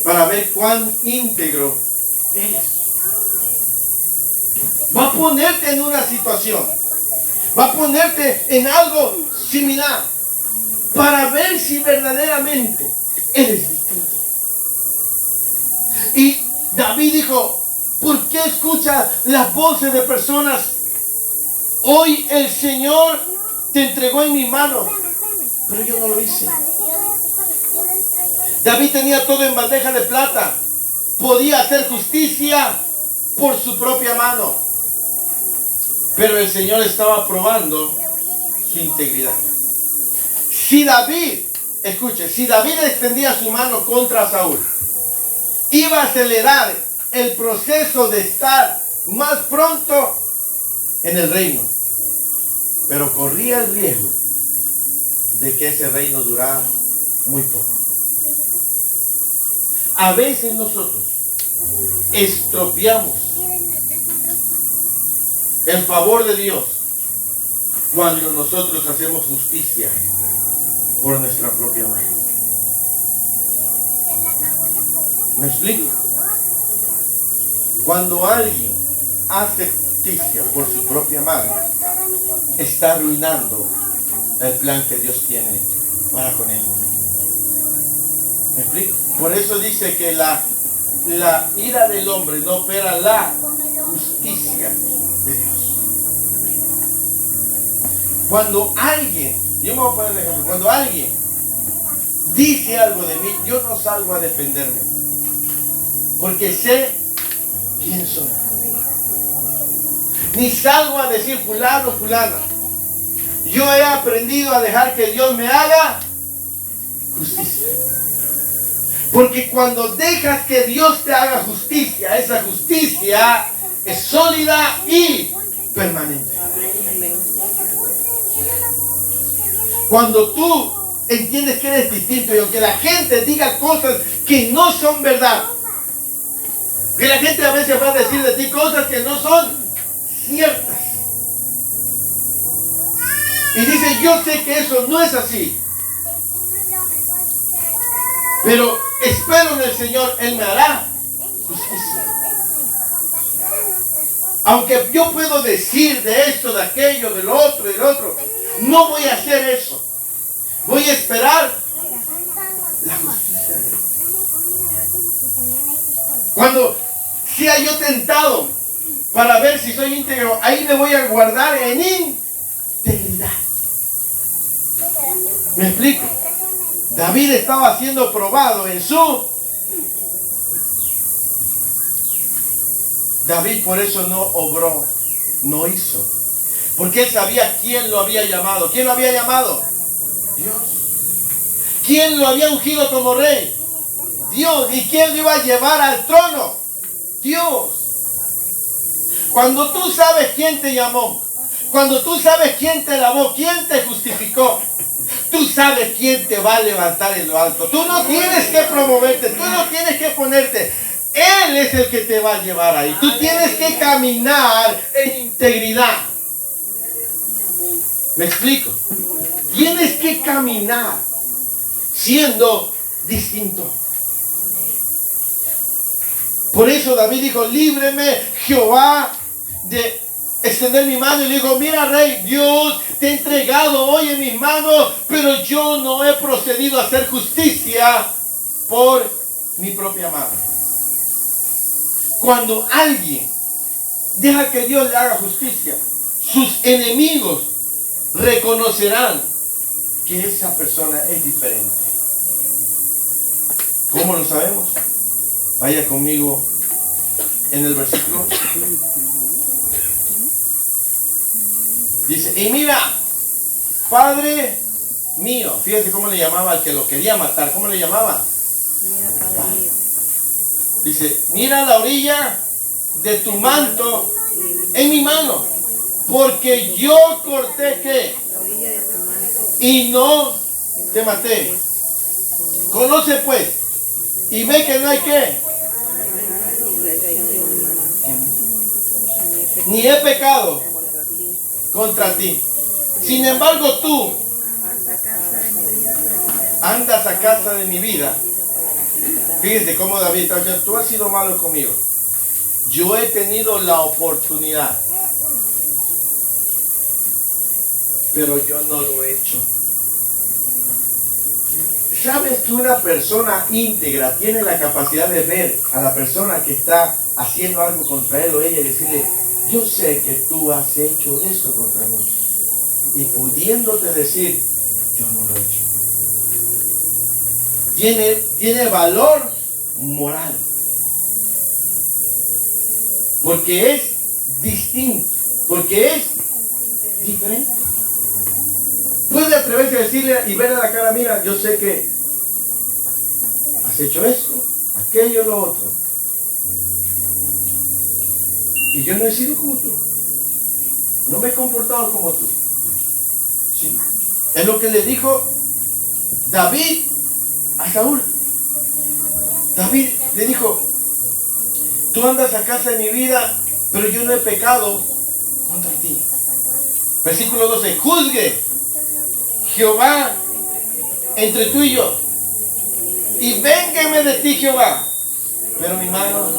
S1: para ver cuán íntegro eres. Va a ponerte en una situación, va a ponerte en algo similar para ver si verdaderamente eres distinto. Y David dijo, ¿por qué escuchas las voces de personas? Hoy el Señor te entregó en mi mano, pero yo no lo hice. David tenía todo en bandeja de plata. Podía hacer justicia por su propia mano. Pero el Señor estaba probando su integridad. Si David extendía su mano contra Saúl, iba a acelerar el proceso de estar más pronto en el reino. Pero corría el riesgo de que ese reino durara muy poco. A veces nosotros estropeamos el favor de Dios cuando nosotros hacemos justicia por nuestra propia mano. ¿Me explico? Cuando alguien hace justicia por su propia mano, está arruinando el plan que Dios tiene para con él. ¿Me explico? Por eso dice que la ira del hombre no opera la justicia de Dios. Cuando alguien, yo me voy a poner el ejemplo, cuando alguien dice algo de mí, yo no salgo a defenderme, porque sé quién soy. Ni salgo a decir fulano, fulana. Yo he aprendido a dejar que Dios me haga justicia. Porque cuando dejas que Dios te haga justicia, esa justicia es sólida y permanente. Cuando tú entiendes que eres distinto y aunque la gente diga cosas que no son verdad, que la gente a veces va a decir de ti cosas que no son ciertas. Y dice, yo sé que eso no es así, pero espero en el Señor, Él me hará justicia. Aunque yo puedo decir de esto, de aquello, del otro, no voy a hacer eso. Voy a esperar la justicia de Él. Cuando sea yo tentado para ver si soy íntegro, ahí me voy a guardar en integridad. ¿Me explico? David estaba siendo probado en su... David por eso no obró, no hizo. Porque él sabía quién lo había llamado. ¿Quién lo había llamado? Dios. ¿Quién lo había ungido como rey? Dios. ¿Y quién lo iba a llevar al trono? Dios. Cuando tú sabes quién te llamó, cuando tú sabes quién te lavó, quién te justificó, tú sabes quién te va a levantar en lo alto. Tú no tienes que promoverte, tú no tienes que ponerte. Él es el que te va a llevar ahí. Tú tienes que caminar en integridad. ¿Me explico? Tienes que caminar siendo distinto. Por eso David dijo, líbreme Jehová de extender mi mano. Y le dijo, mira rey, Dios te ha entregado hoy en mis manos, pero yo no he procedido a hacer justicia por mi propia mano. Cuando alguien deja que Dios le haga justicia, sus enemigos reconocerán que esa persona es diferente. ¿Cómo lo sabemos? Vaya conmigo en el versículo. Dice, y mira, Padre mío. Fíjense cómo le llamaba al que lo quería matar. ¿Cómo le llamaba? Dice, mira la orilla de tu manto en mi mano, porque yo corté ¿qué? Y no te maté. Conoce pues y ve que no hay ¿qué? Ni he pecado contra ti. Sin embargo tú andas a casa de mi vida. Fíjense cómo David está diciendo, tú has sido malo conmigo. Yo he tenido la oportunidad, pero yo no lo he hecho. ¿Sabes que una persona íntegra tiene la capacidad de ver a la persona que está haciendo algo contra él o ella y decirle, yo sé que tú has hecho esto contra mí? Y pudiéndote decir, yo no lo he hecho. Tiene valor moral. Porque es distinto. Porque es diferente. Puede atreverse a decirle y verle a la cara, mira, yo sé que has hecho esto, aquello, lo otro. Y yo no he sido como tú. No me he comportado como tú. ¿Sí? Es lo que le dijo David a Saúl. David le dijo, tú andas a casa de mi vida, pero yo no he pecado contra ti. Versículo 12, juzgue Jehová entre tú y yo, y véngame de ti Jehová. Pero mi mano,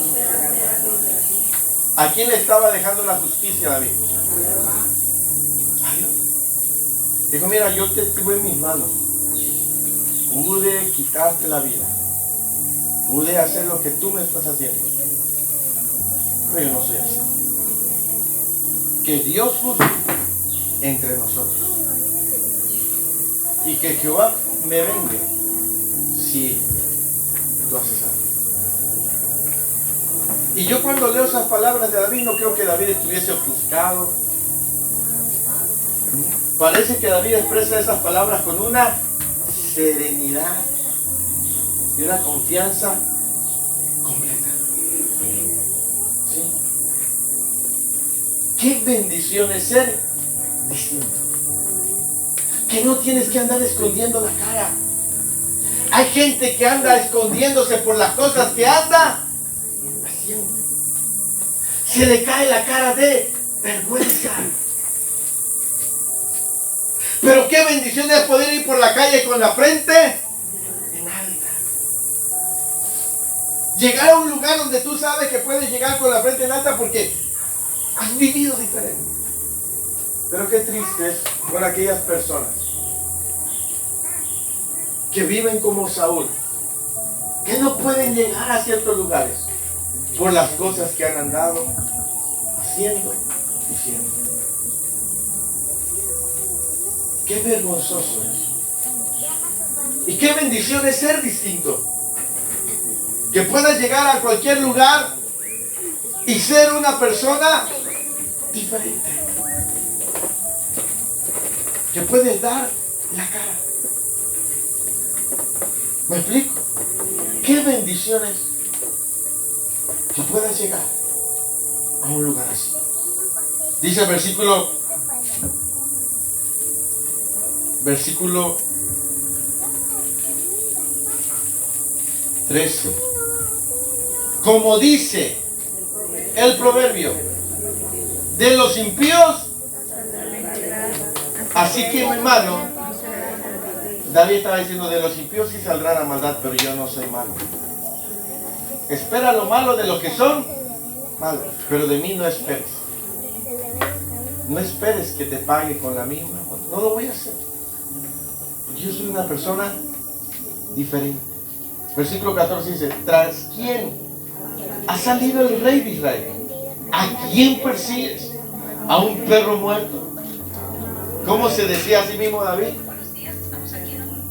S1: ¿a quién le estaba dejando la justicia David? A Dios. Dijo, mira, yo te tuve en mis manos. Pude quitarte la vida. Pude hacer lo que tú me estás haciendo. Pero yo no soy así. Que Dios juzgue entre nosotros. Y que Jehová me vengue si tú haces algo. Y yo cuando leo esas palabras de David, no creo que David estuviese ofuscado. Parece que David expresa esas palabras con una serenidad y una confianza completa. ¿Sí? Qué bendición es ser distinto. Que no tienes que andar escondiendo la cara. Hay gente que anda escondiéndose por las cosas que anda haciendo. Se le cae la cara de vergüenza. Pero qué bendición es poder ir por la calle con la frente en alta. Llegar a un lugar donde tú sabes que puedes llegar con la frente en alta porque has vivido diferente. Pero qué triste es por aquellas personas que viven como Saúl, que no pueden llegar a ciertos lugares por las cosas que han andado haciendo y diciendo. Qué vergonzoso es. Y qué bendición es ser distinto. Que puedas llegar a cualquier lugar y ser una persona diferente. Que puedes dar la cara. ¿Me explico? Qué bendición es que puedas llegar a un lugar así. Dice el versículo 13. Como dice el proverbio, de los impíos, así que mi hermano, David estaba diciendo, de los impíos sí saldrá la maldad, pero yo no soy malo. Espera lo malo de los que son malos, pero de mí no esperes. No esperes que te pague con la misma. No lo voy a hacer. Yo soy una persona diferente. Versículo 14 dice, ¿tras quién ha salido el rey de Israel? ¿A quién persigues? ¿A un perro muerto? ¿Cómo se decía a sí mismo David?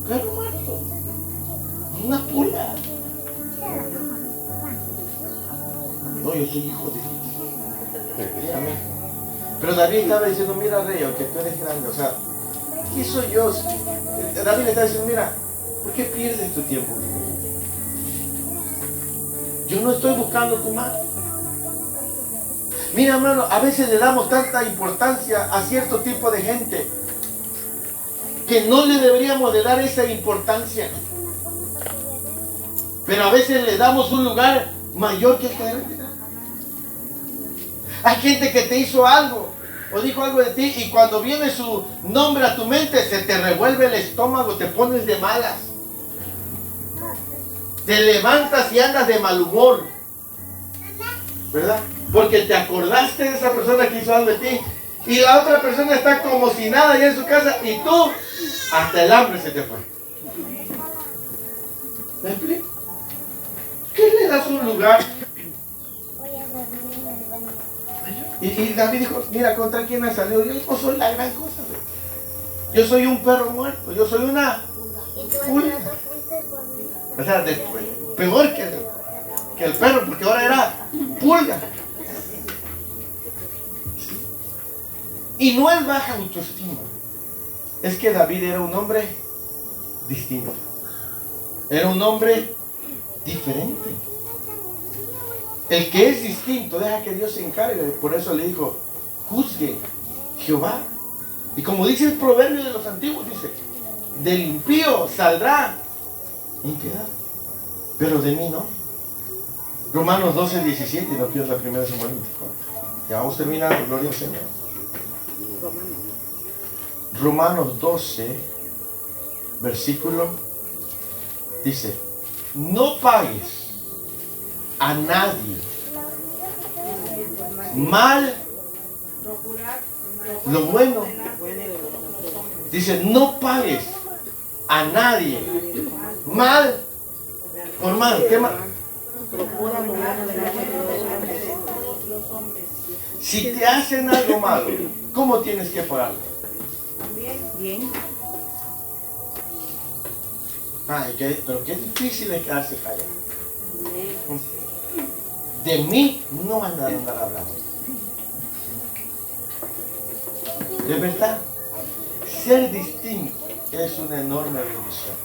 S1: perro muerto. Una pulga. No, yo soy hijo de Dios. Dígame. Pero David estaba diciendo, mira rey, aunque tú eres grande, o sea, ¿qué soy yo? David le estaba diciendo, mira, ¿por qué pierdes tu tiempo? Yo no estoy buscando tu mal. Mira, hermano, a veces le damos tanta importancia a cierto tipo de gente que no le deberíamos de dar esa importancia. Pero a veces le damos un lugar mayor que el que debe tener. Hay gente que te hizo algo o dijo algo de ti y cuando viene su nombre a tu mente se te revuelve el estómago, te pones de malas. Te levantas y andas de mal humor, ¿verdad? Porque te acordaste de esa persona que hizo algo de ti y la otra persona está como si nada ya en su casa y tú, hasta el hambre se te fue. ¿Me explico? ¿Qué le das un lugar? Y David dijo, mira, ¿contra quién ha salido? Yo no soy la gran cosa. Yo soy un perro muerto, yo soy una pulga. O sea, peor que el perro, porque ahora era pulga. Y no es baja autoestima. Es que David era un hombre distinto. Era un hombre diferente. El que es distinto, deja que Dios se encargue. Por eso le dijo, juzgue Jehová. Y como dice el proverbio de los antiguos, dice, del impío saldrá impiedad, pero de mí no. Romanos 12, 17, y no pierdas la primera Samuel 24. Ya vamos terminando, gloria al Señor. Romanos 12, versículo, dice, no pagues a nadie mal lo bueno. Dice, no pagues a nadie mal por mal. ¿Qué mal? Si te hacen algo malo, ¿cómo tienes que pagarlo?
S3: Bien.
S1: Ay, pero qué difícil es quedarse callado. De mí no van a andar hablando. De verdad, ser distinto es una enorme bendición.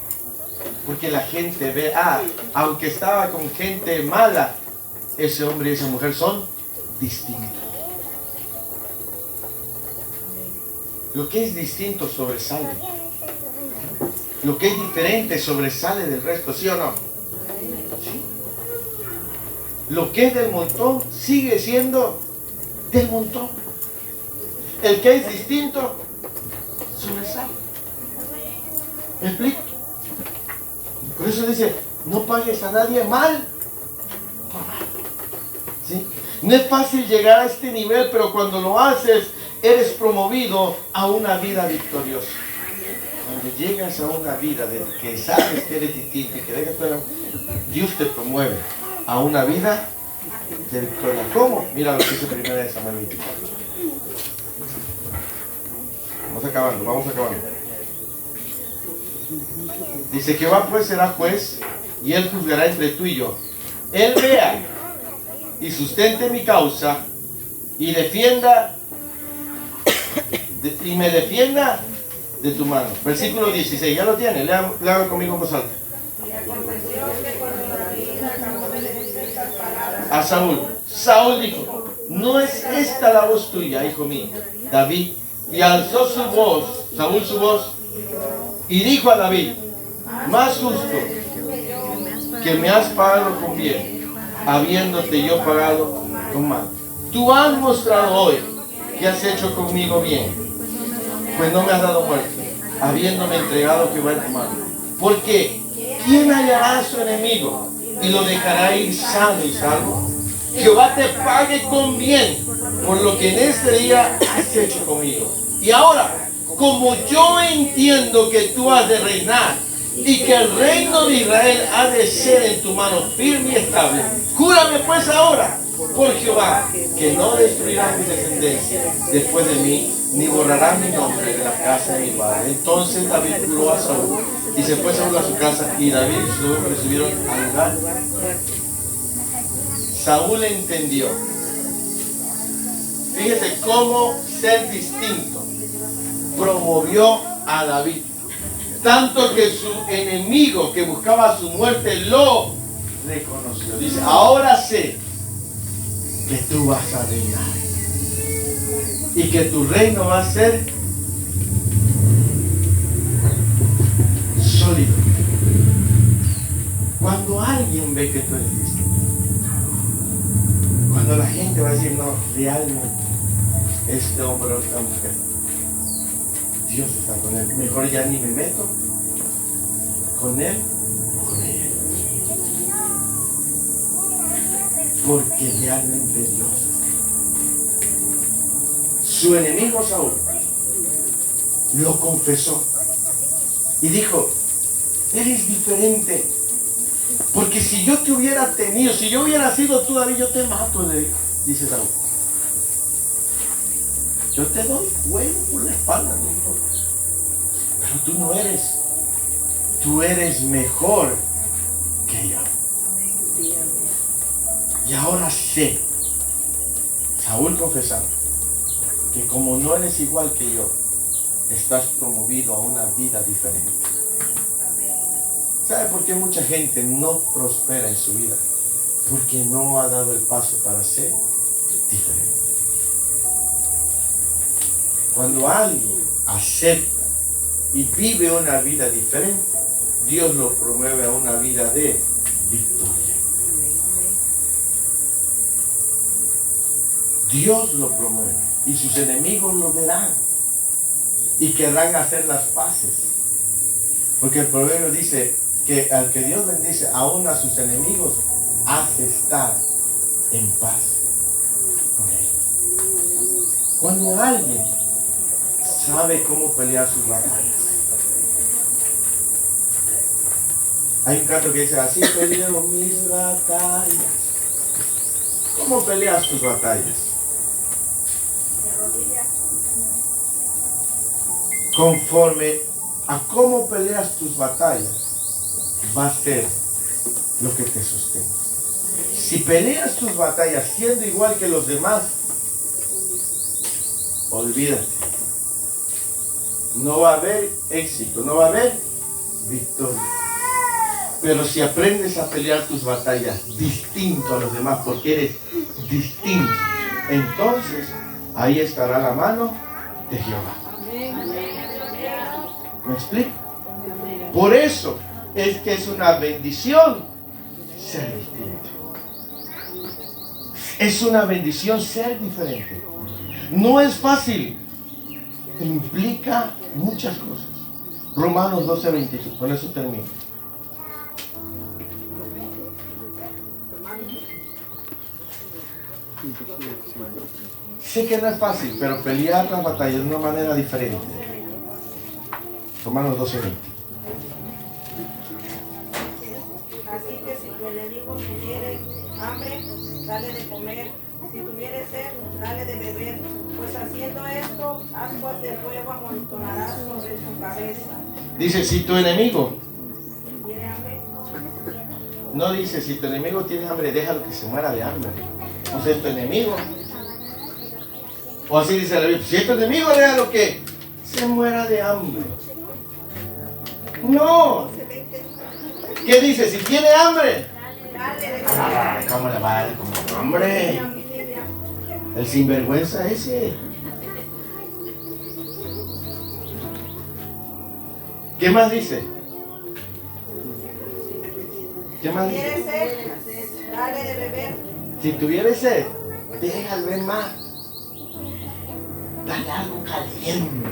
S1: Porque la gente ve, aunque estaba con gente mala, ese hombre y esa mujer son distintos. Lo que es distinto sobresale. Lo que es diferente sobresale del resto, ¿sí o no? ¿Sí? Lo que es del montón sigue siendo del montón. El que es distinto sobresale. ¿Me explico? Por eso dice, no pagues a nadie mal por mal. ¿Sí? No es fácil llegar a este nivel, pero cuando lo haces, eres promovido a una vida victoriosa. Cuando llegas a una vida de que sabes que eres distinto y que dejas todo, Dios te promueve a una vida de victoria. ¿Cómo? Mira lo que dice 1 Samuel 24. Vamos acabando. Dice, Jehová pues será juez y él juzgará entre tú y yo. Él vea y sustente mi causa y defienda y me defienda de tu mano. Versículo 16, ya lo tiene, léalo conmigo en voz alta. A Saúl dijo, no es esta la voz tuya, hijo mío, David. Y alzó su voz, Saúl su voz, y dijo a David, más justo que me has pagado con bien, habiéndote yo pagado con mal. Tú has mostrado hoy que has hecho conmigo bien, pues no me has dado muerte, habiéndome entregado Jehová en tu mano. Porque ¿quién hallará a su enemigo y lo dejará ir sano y salvo? Jehová te pague con bien por lo que en este día has hecho conmigo. Y ahora, como yo entiendo que tú has de reinar y que el reino de Israel ha de ser en tu mano firme y estable, júrame pues ahora por Jehová, que no destruirá mi descendencia después de mí, ni borrará mi nombre de la casa de mi padre. Entonces David juró a Saúl, y se fue Saúl a su casa, y David y sus hombres subieron al lugar. Saúl entendió. Fíjese cómo ser distinto promovió a David. Tanto que su enemigo que buscaba su muerte lo reconoció. Dice, ahora sé que tú vas a reinar. Y que tu reino va a ser sólido. Cuando alguien ve que tú eres distinto, cuando la gente va a decir, no, realmente, este hombre o esta mujer, Dios está con él. Mejor ya ni me meto con él o con ella. Porque realmente Dios está. Su enemigo Saúl lo confesó y dijo, eres diferente. Porque si yo te hubiera tenido, si yo hubiera sido tú, David, yo te mato, dice Saúl. Yo te doy huevo por la espalda, no importa. Pero tú no eres. Tú eres mejor que yo. Y ahora sé, Saúl confesando, que como no eres igual que yo, estás promovido a una vida diferente. ¿Sabe por qué mucha gente no prospera en su vida? Porque no ha dado el paso para ser diferente. Cuando alguien acepta y vive una vida diferente, Dios lo promueve a una vida de victoria. Dios lo promueve y sus enemigos lo verán y querrán hacer las paces. Porque el proverbio dice que al que Dios bendice, aún a sus enemigos, hace estar en paz con ellos. Cuando alguien sabe cómo pelear sus batallas. Hay un canto que dice, así peleo mis batallas. ¿Cómo peleas tus batallas? Conforme a cómo peleas tus batallas, va a ser lo que te sostenga. Si peleas tus batallas siendo igual que los demás, olvídate. No va a haber éxito, no va a haber victoria. Pero si aprendes a pelear tus batallas distinto a los demás, porque eres distinto, entonces ahí estará la mano de Jehová. ¿Me explico? Por eso es que es una bendición ser distinto. Es una bendición ser diferente. No es fácil. Implica muchas cosas. Romanos 12:22. Con eso termino. Sé que no es fácil, pero pelear las batallas de una manera diferente. Romanos 12:20.
S3: Así que si tu enemigo tuviere hambre, dale de comer. Si tuviere sed, dale de beber. Pues haciendo esto, ascuas de fuego amontonarás sobre su cabeza.
S1: Dice, si tu enemigo,
S3: ¿Tiene hambre?
S1: no dice, si tu enemigo tiene hambre, déjalo que se muera de hambre. O sea, es tu enemigo. O así dice la Biblia, si es tu enemigo, déjalo que se muera de hambre. No. ¿Qué dice? Si tiene hambre,
S3: Dale de comer.
S1: ¿cómo le va a dar como hambre? El sinvergüenza ese. ¿Qué más dice? ¿Qué más
S3: ¿Tiene
S1: dice?
S3: sed? Dale de beber.
S1: Si tuviera sed, déjalo ver más. Dale algo caliente.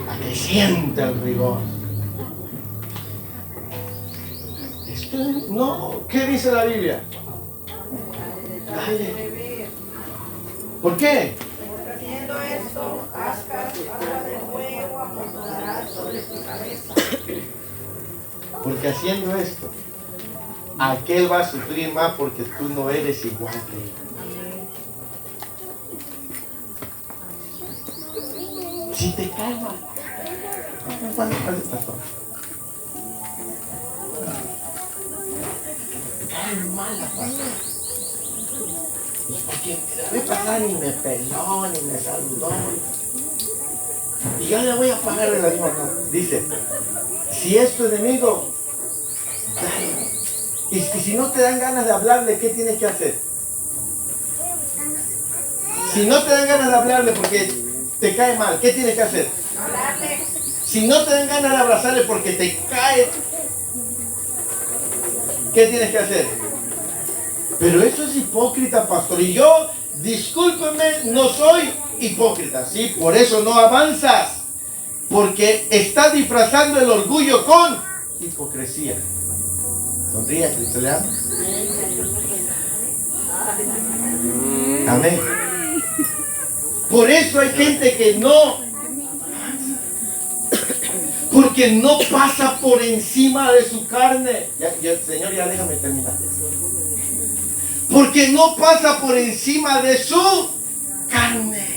S1: A que sienta el rigor. Esto no. ¿Qué dice la Biblia? Dale. ¿Por qué?
S3: Haciendo esto, ascuas de fuego amontonarás sobre su cabeza.
S1: Porque haciendo esto, aquel va a sufrir más porque tú no eres igual que él. Si te cae mal, ¿cuándo pastor? Cae mal la pastora. Y porque voy a pasar ni me peló, ni me saludó. Y ya le voy a pagar el amigo. No. Dice, si es tu enemigo, dale. Y si no te dan ganas de hablarle, ¿qué tienes que hacer? Si no te dan ganas de hablarle porque te cae mal, ¿qué tienes que hacer?
S3: Hablarle.
S1: Si no te dan ganas de abrazarle porque te cae, ¿qué tienes que hacer? Pero eso es hipócrita, pastor. Y yo, discúlpeme, no soy hipócrita, ¿sí? Por eso no avanzas. Porque estás disfrazando el orgullo con hipocresía. Sonríe, Cristo le ama. Amén. Por eso hay gente que no, porque no pasa por encima de su carne. Señor, ya déjame terminar. Porque no pasa por encima de su carne.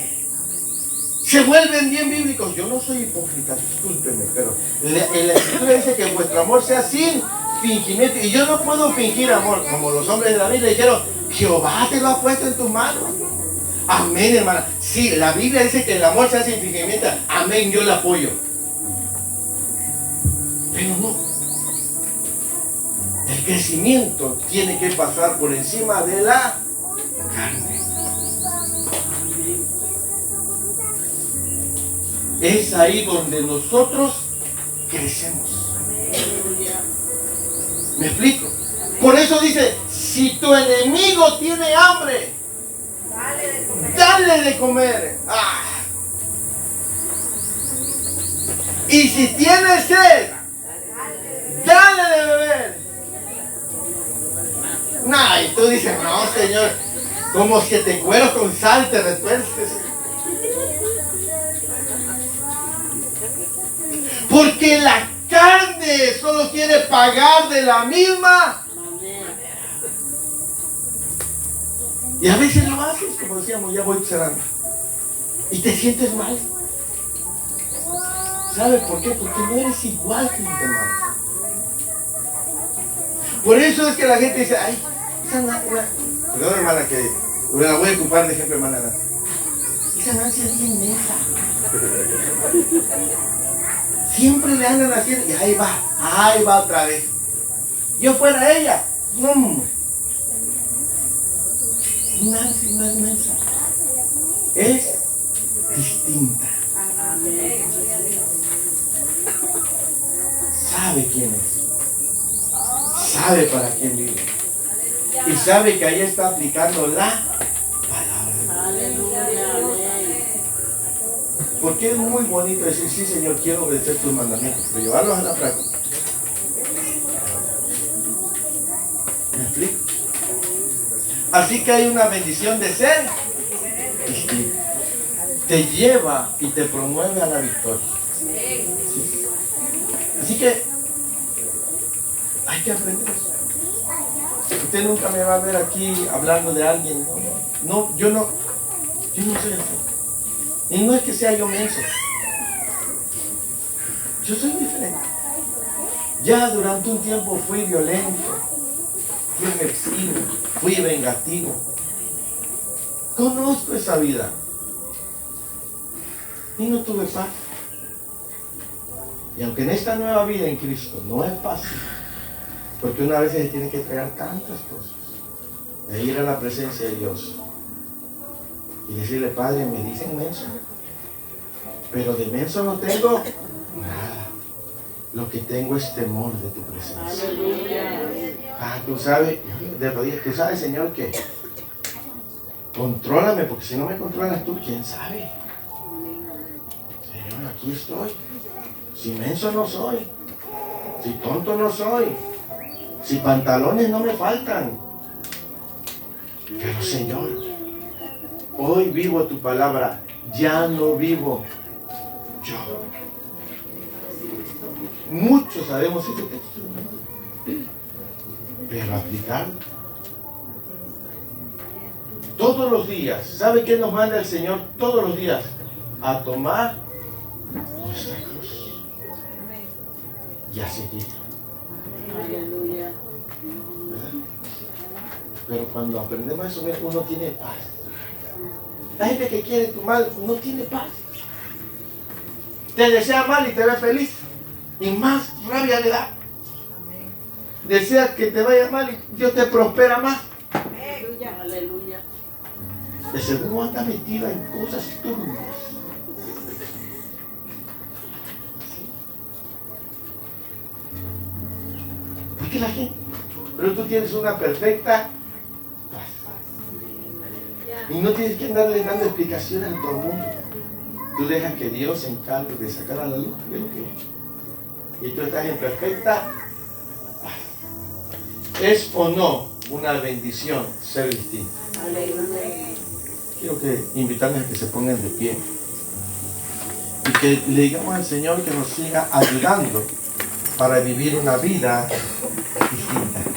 S1: Se vuelven bien bíblicos. Yo no soy hipócrita, discúlpeme, pero la Escritura dice que vuestro amor sea sin fingimiento. Y yo no puedo fingir amor, como los hombres de la Biblia dijeron, Jehová te lo ha puesto en tus manos. Amén, hermana. Sí, la Biblia dice que el amor se hace sin fingimiento. Amén, yo la apoyo. Pero no. El crecimiento tiene que pasar por encima de la carne. Es ahí donde nosotros crecemos. ¿Me explico? Por eso dice, si tu enemigo tiene hambre, dale de comer. Ah. Y si tiene sed, dale de beber. Nah, y tú dices, no, Señor, como si te cuero con sal te retuerces. Porque la carne solo quiere pagar de la misma manera. Y a veces lo haces, como decíamos, ya voy cerrando. Y te sientes mal. ¿Sabes por qué? Porque no eres igual que los demás. Por eso es que la gente dice, ay, esa perdón, hermana, que me la voy a ocupar de ejemplo, hermana Nancy. Esa Nancy es bien mensa. Siempre le andan haciendo y ahí va otra vez. Yo fuera ella, no. Nancy no es mensa, es distinta. Sabe quién es, sabe para quién vive y sabe que ahí está aplicando la palabra. Porque es muy bonito decir, sí, Señor, quiero obedecer tus mandamientos, pero llevarlos a la práctica. ¿Me explico? Así que hay una bendición de ser distinto. Te lleva y te promueve a la victoria. ¿Sí? Así que hay que aprender eso. Usted nunca me va a ver aquí hablando de alguien. No, yo no soy así. Y no es que sea yo menso. Yo soy diferente. Ya durante un tiempo fui violento, fui mezquino, fui vengativo. Conozco esa vida. Y no tuve paz. Y aunque en esta nueva vida en Cristo no es fácil, porque una vez se tiene que entregar tantas cosas, de ir a la presencia de Dios y decirle, Padre, me dicen menso, pero de menso no tengo nada. Lo que tengo es temor de tu presencia. Tú sabes, de rodillas, tú sabes, Señor, que contrólame, porque si no me controlas tú, ¿quién sabe? Señor, aquí estoy. Si menso no soy, si tonto no soy, si pantalones no me faltan. Pero Señor, hoy vivo tu palabra, ya no vivo yo. Muchos sabemos este texto. pero aplicarlo. Todos los días, ¿sabe qué nos manda el Señor? Todos los días a tomar nuestra cruz y a seguirlo.
S5: Aleluya.
S1: ¿Verdad? Pero cuando aprendemos eso, mira, uno tiene paz. La gente que quiere tu mal no tiene paz. Te desea mal y te ve feliz. Y más rabia le da. Desea que te vaya mal y Dios te prospera más.
S5: Aleluya. Aleluya.
S1: De seguro anda metido en cosas turbias. ¿Por qué la gente? Pero tú tienes una perfecta paz. Y no tienes que andarle dando explicaciones a todo el mundo. Tú dejas que Dios se encargue de sacar a la luz de lo que es. Y tú estás en perfecta paz. ¿Es o no una bendición ser distinto?
S5: Aleluya.
S1: Quiero que invitarles a que se pongan de pie y que le digamos al Señor que nos siga ayudando para vivir una vida distinta.